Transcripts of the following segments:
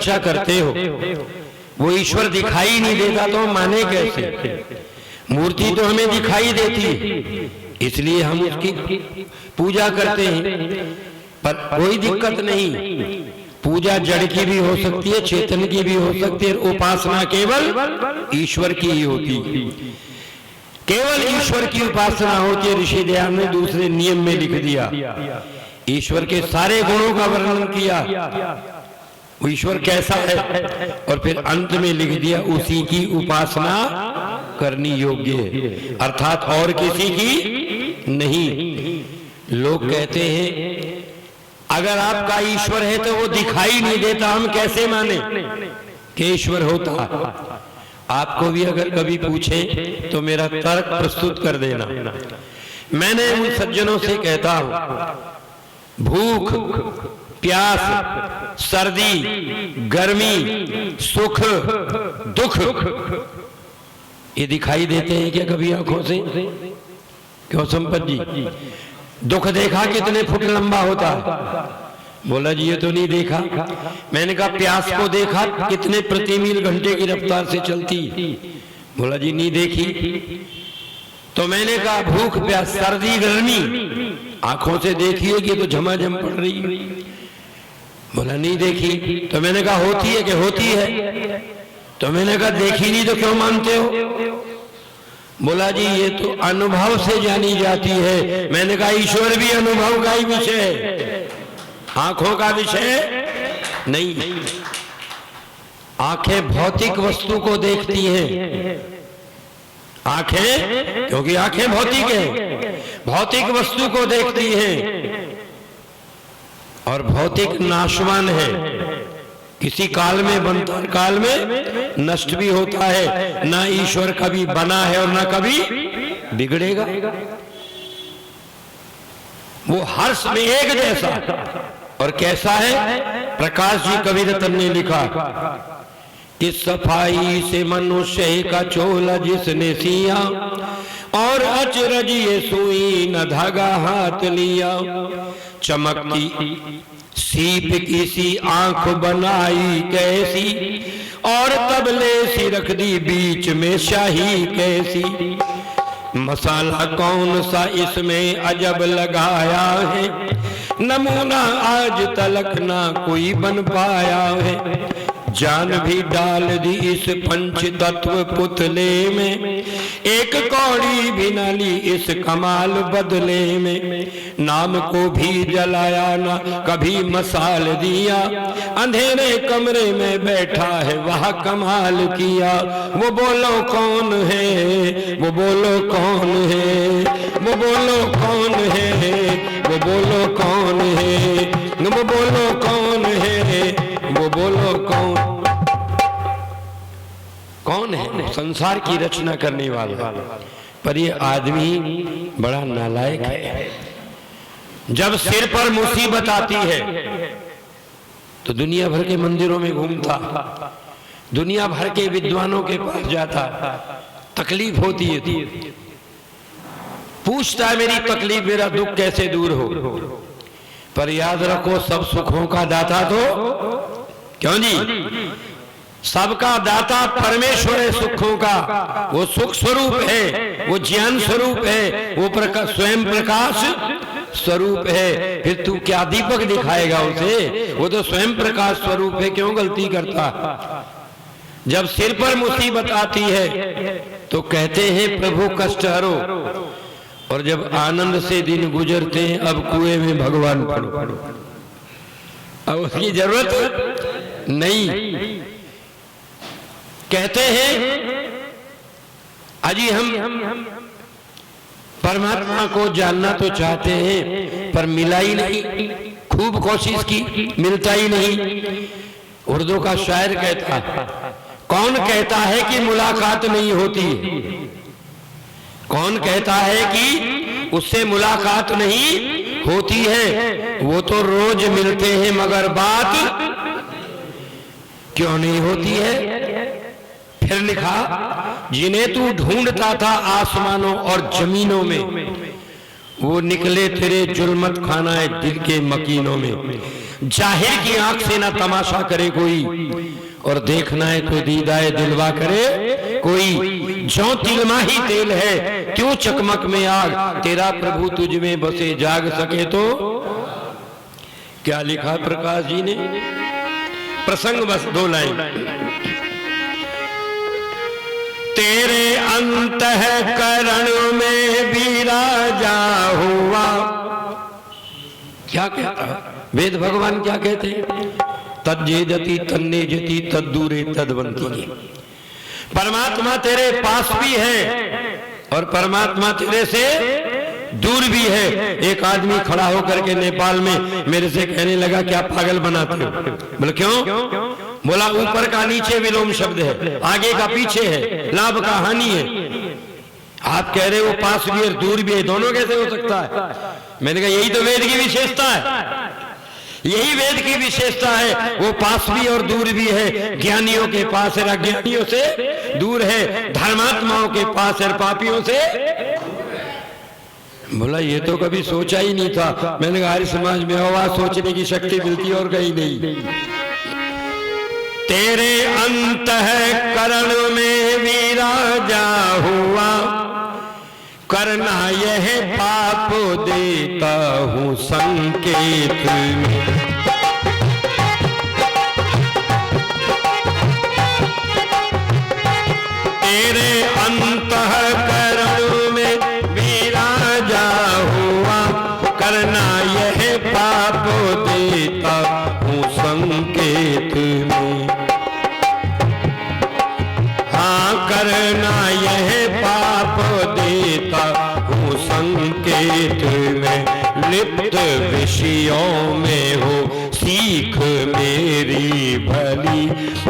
चर्चा करते हो, वो ईश्वर दिखाई नहीं देता तो माने कैसे? मूर्ति तो हमें दिखाई देती है, इसलिए हम उसकी पूजा करते हैं। पर कोई दिक्कत नहीं, पूजा जड़ की भी हो सकती है, चेतन की भी हो सकती है, उपासना केवल ईश्वर की ही होती है। केवल ईश्वर की उपासना होती है। ऋषि दयाल ने दूसरे नियम में लिख दिया, ईश्वर के सारे गुणों का वर्णन किया, वो ईश्वर कैसा है, और फिर अंत में लिख दिया उसी की उपासना करनी योग्य है, अर्थात और किसी की नहीं। लोग कहते हैं अगर आपका ईश्वर है तो वो दिखाई नहीं देता, हम कैसे माने कि ईश्वर होता? आपको भी अगर कभी पूछे तो मेरा तर्क प्रस्तुत कर देना। मैंने उन सज्जनों से कहता हूं, भूख, प्यास, सर्दी, गर्मी, सुख, दुख, ये दिखाई देते हैं क्या कभी आंखों से? क्यों संपत जी, दुख देखा कितने फुट लंबा होता है? बोला जी ये तो नहीं देखा। मैंने कहा प्यास को देखा कितने प्रति मील घंटे की रफ्तार से चलती? बोला जी नहीं देखी। तो मैंने कहा भूख, प्यास, सर्दी, गर्मी आंखों से देखिए कि तो झमाझम पड़ रही? बोला नहीं देखी। तो मैंने कहा होती है कि होती है? तो मैंने कहा देखी नहीं तो क्यों मानते हो? बोला जी ये तो अनुभव से जानी जाती है। मैंने कहा ईश्वर भी अनुभव का ही विषय है, आंखों का विषय नहीं। आंखें भौतिक वस्तु को देखती हैं, आंखें, क्योंकि आंखें भौतिक हैं, भौतिक वस्तु को देखती हैं, और भौतिक नाशवान है, किसी काल में बनता है, काल में नष्ट भी होता है। ना ईश्वर कभी बना है और ना कभी बिगड़ेगा, वो हर समय एक जैसा। और कैसा है? प्रकाश जी कवि रतन ने लिखा कि सफाई से मनुष्य का चोला जिसने सिया, और अचरज ये सुई न धागा हाथ लिया, चमकती सीप की सी आंख बनाई कैसी, और तबले सी रख दी बीच में शाही कैसी, मसाला कौन सा इसमें अजब लगाया है, नमूना आज तलक ना कोई बन पाया है, जान भी डाल दी इस पंच तत्व पुतले में, एक कौड़ी भी न ली इस कमाल बदले में, नाम को भी जलाया ना कभी मसाल दिया, अंधेरे कमरे में बैठा है वह कमाल किया, वो बोलो कौन है, वो बोलो कौन है, वो बोलो कौन है, वो बोलो कौन है, वो बोलो कौन है, वो बोलो कौन है? संसार की रचना करने वाला। पर ये आदमी बड़ा नालायक है। जब सिर पर मुसीबत आती है तो दुनिया भर के मंदिरों में घूमता, दुनिया भर के विद्वानों के पास जाता, तकलीफ होती है तो पूछता है मेरी तकलीफ, मेरा दुख कैसे दूर हो। पर याद रखो सब सुखों का दाता तो, क्यों जी, सबका दाता परमेश्वर है सुखों का, वो सुख स्वरूप है, वो ज्ञान स्वरूप है, वो स्वयं प्रकाश स्वरूप है। फिर तू क्या दीपक दिखाएगा उसे? वो तो स्वयं प्रकाश स्वरूप है, क्यों गलती करता? जब सिर पर मुसीबत आती है तो कहते हैं प्रभु कष्ट हरो, और जब आनंद से दिन गुजरते हैं अब कुएं में भगवान पड़ो, अब उसकी जरूरत नहीं। कहते हैं अजी हम परमात्मा को जानना तो चाहते हैं पर मिला ही नहीं, खूब कोशिश की, मिलता ही नहीं। उर्दू का शायर कहता है, कौन कहता है कि मुलाकात नहीं होती? कौन कहता है कि उससे मुलाकात नहीं होती है? वो तो रोज मिलते हैं मगर बात क्यों नहीं होती है? फिर लिखा, जिन्हें तू ढूंढता था आसमानों और जमीनों में, वो निकले तेरे जुल्मत खाना है दिल के मकीनों में। जाहिर की आंख से ना तमाशा करे कोई, और देखना है तो दीदाए दिलवा करे कोई। जो तिलमा ही तेल है क्यों चकमक में आग, तेरा प्रभु तुझ में बसे जाग सके तो। क्या लिखा प्रकाश जी ने, प्रसंग बस 2 लाइन। तेरे अंतःकरण में भी राजा हुआ। क्या कहता है वेद भगवान, क्या कहते हैं, तज्जेजति तन्नेजति तद्दूरे तद्वंती। परमात्मा तेरे पास भी है और परमात्मा तेरे से दूर भी है। एक आदमी खड़ा होकर के नेपाल में मेरे से कहने लगा क्या पागल बनाते हो। बोले क्यों? बोला ऊपर का नीचे विलोम शब्द है, आगे का पीछे है, लाभ का हानि है। आप कह रहे हो पास भी और दूर भी है, दोनों कैसे हो सकता है? मैंने कहा यही तो वेद की विशेषता है, यही वेद की विशेषता है। वो पास भी और दूर भी है, ज्ञानियों के पास है, अज्ञानियों से दूर है, धर्मात्माओं के पास है, पापियों से। बोला ये तो कभी सोचा ही नहीं था। मैंने कहा हमारे समाज में आवाज सोचने की शक्ति मिलती है और कहीं नहीं। तेरे अंतःकरण में भी राजा हुआ, करना यह पाप देता हूँ संकेत में। तेरे अंतःकरण में भी राजा हुआ, करना यह पाप देता हूँ संकेत में। हाँ करना यह पाप देता हूँ संकेत में। लिप्त विषयों में हो सीख मेरी भली,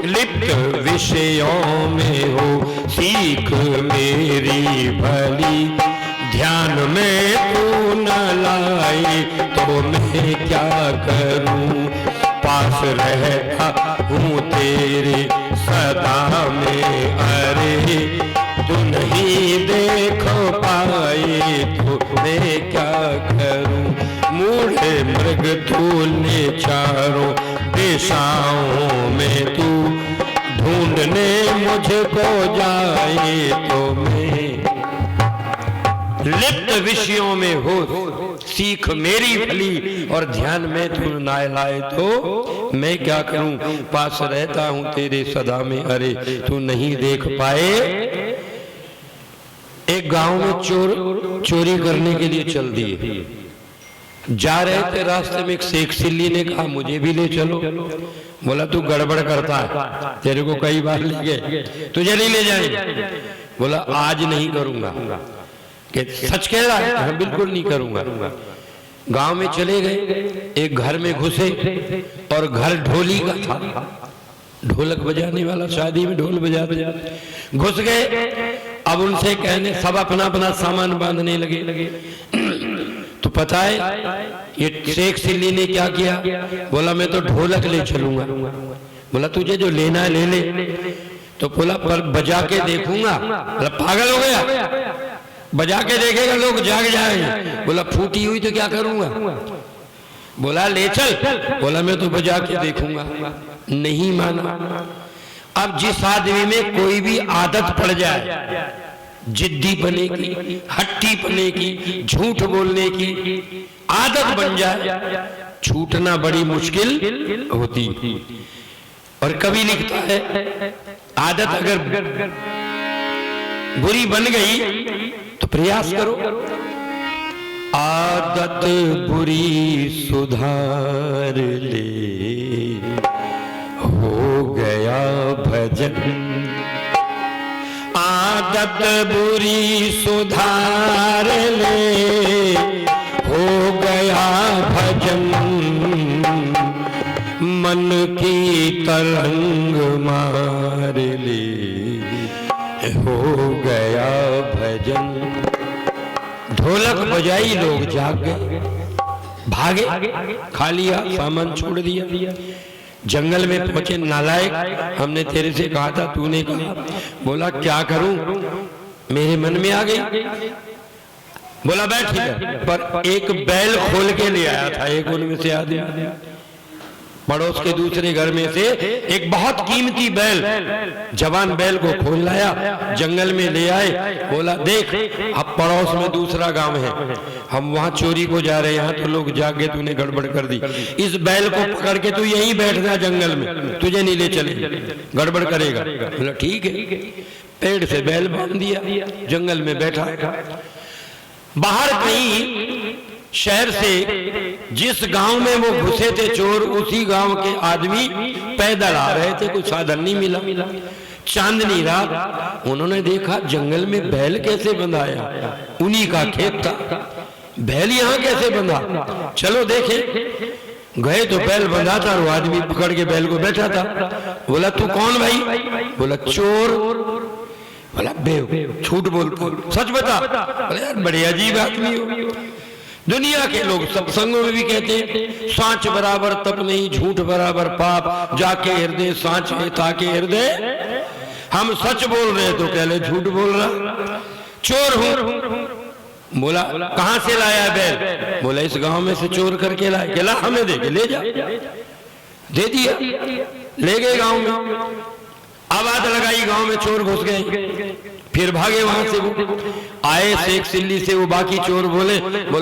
लिप्त विषयों में हो सीख मेरी भली। ध्यान में तू न लाए तो मैं क्या करूं, पास रहता हूँ तेरे सदा में। अरे तू नहीं देख पाए तो मैं क्या करूं, मूढ़े मृग तूने चारों दिशाओं में। तू ढूंढने मुझको जाए तो मैं, लिप्त विषयों में हो सीख मेरी भली, और ध्यान में तू ना लाए तो मैं क्या करूं, पास रहता हूं तेरे सदा में। अरे तू नहीं देख पाए। एक गांव में चोर चोरी करने के लिए चल दिए, जा रहे थे, रास्ते में एक शेख सिल्ली ने कहा मुझे भी ले चलो। बोला तू गड़बड़ करता है, तेरे को कई बार ले गए, तुझे नहीं ले जाएंगे। बोला आज नहीं करूंगा। सच कह रहा है? हाँ, बिल्कुल नहीं करूंगा। गांव में चले गए, एक घर में घुसे और घर ढोली का था, ढोलक बजाने वाला, शादी में ढोल बजाते। घुस गए, अब उनसे कहने, सब अपना अपना सामान बांधने लगे। तो पता है ये शेख सिल्ली ने क्या किया? बोला मैं तो ढोलक ले चलूंगा। बोला तुझे जो लेना है ले ले। तो बोला पर बजा के देखूंगा। बोला पागल हो गया, बजा के देखेगा लोग जाग जाएंगे। बोला फूटी हुई तो क्या करूंगा? बोला ले चल। बोला मैं तो बजा के देखूंगा। नहीं माना। अब जिस आदमी में कोई भी आदत पड़ जाए, जिद्दी बने की, हट्टी बने की, झूठ बोलने की आदत बन जाए, छूटना बड़ी मुश्किल होती। और कभी लिखता है आदत अगर बुरी बन गई तो प्रयास करो। आदत बुरी सुधार ले, हो गया भजन। आदत बुरी सुधार ले, हो गया भजन। मन की तरंग मार ले, हो गया भजन। ढोलक बजाई, लोग जाग गए, भागे, खा लिया, सामान छोड़ दिया। जंगल में पहुंचे, नालायक हमने तेरे से कहा था, तूने कहा। बोला क्या करूं, मेरे मन में आ गई। बोला बैठ ठीक है, पर एक बैल खोल के ले आया था एक उनमें से आदमी, पड़ोस के दूसरे घर में से एक बहुत कीमती बैल, जवान बैल को खोल लाया, जंगल में ले आए। बोला देख अब पड़ोस में दूसरा गांव है, हम वहां चोरी को जा रहे हैं, यहाँ तो लोग जागे, तूने गड़बड़ कर दी, इस बैल को पकड़ के तू यहीं बैठ जा जंगल में, तुझे नहीं ले चले, गड़बड़ करेगा। बोला ठीक है, पेड़ से बैल बांध दिया, जंगल में बैठा। बाहर कहीं शहर से जिस गांव में वो घुसे थे चोर, उसी गांव के आदमी पैदल आ रहे थे, कोई साधन नहीं मिला। चांदनी रात उन्होंने देखा जंगल में बैल कैसे बंधाया, उन्हीं का खेत था, बैल यहाँ कैसे बंधा, चलो देखे। गए तो बैल बंधा था, वो आदमी पकड़ के बैल को बैठा था। बोला तू कौन भाई? बोला चोर। बोला बेव, झूठ बोलता, सच बता। बोला यार बड़े अजीब आदमी हो, दुनिया के लोग सत्संगों में भी कहते हैं सांच बराबर तप नहीं, झूठ बराबर पाप, जाके हृदय सांच है ताके हृदय। हम सच बोल रहे तो कह ले झूठ बोल रहा, चोर हूं। बोला कहां से लाया बैल? बोला इस गांव में से चोर करके लाया। कहला हमें दे के ले जा, दे दिया, ले गए गांव में, आवाज लगाई, गांव में चोर घुस गए, फिर भागे वहां से। वो आए शेख सिल्ली से, वो बाकी चोर बोले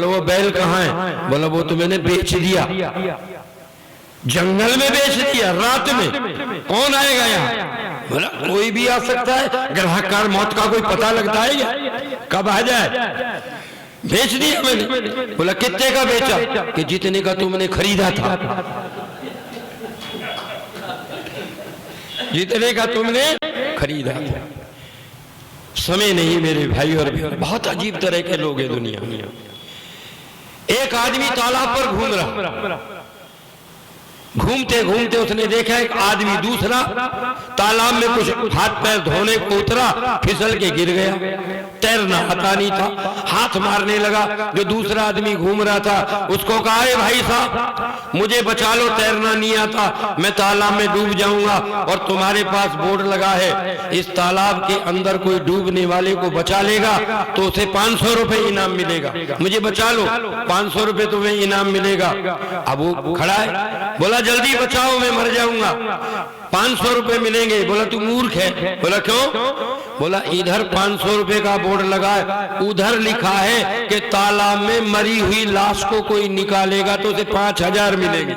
वो बैल कहाँ है? बोला वो तो मैंने बेच दिया, जंगल में बेच दिया रात में, कौन आएगा यहाँ? बोला कोई भी आ सकता है, ग्राहकार मौत का कोई पता लगता है क्या, कब आ जाए? बेच दिया मैंने। बोला कितने का बेचा? कि जितने का तुमने खरीदा था, जितने का तुमने खरीदा था। समय नहीं मेरे भाई और बहन, बहुत अजीब तरह के लोग हैं दुनिया में। एक आदमी तालाब पर घूम रहा, घूमते घूमते उसने देखा एक आदमी दूसरा तालाब में कुछ हाथ पैर धोने को उतरा, फिसल के गिर गया, तैरना आता नहीं था, हाथ मारने लगा। जो दूसरा आदमी घूम रहा था उसको कहा अरे भाई साहब मुझे बचा लो, तैरना नहीं आता, मैं तालाब में डूब जाऊंगा, और तुम्हारे पास बोर्ड लगा है इस तालाब के अंदर कोई डूबने वाले को बचा लेगा तो उसे 500 रुपए इनाम मिलेगा, मुझे बचा लो 500 रुपए तुम्हें इनाम मिलेगा। अब वो खड़ा है, बोला जल्दी बचाओ मैं मर जाऊंगा, 500 रुपए मिलेंगे। बोला तू मूर्ख है। बोला क्यों? बोला इधर 500 रुपए का बोर्ड लगा है, उधर लिखा है कि तालाब में मरी हुई लाश को कोई निकालेगा तो उसे 5000 मिलेंगे।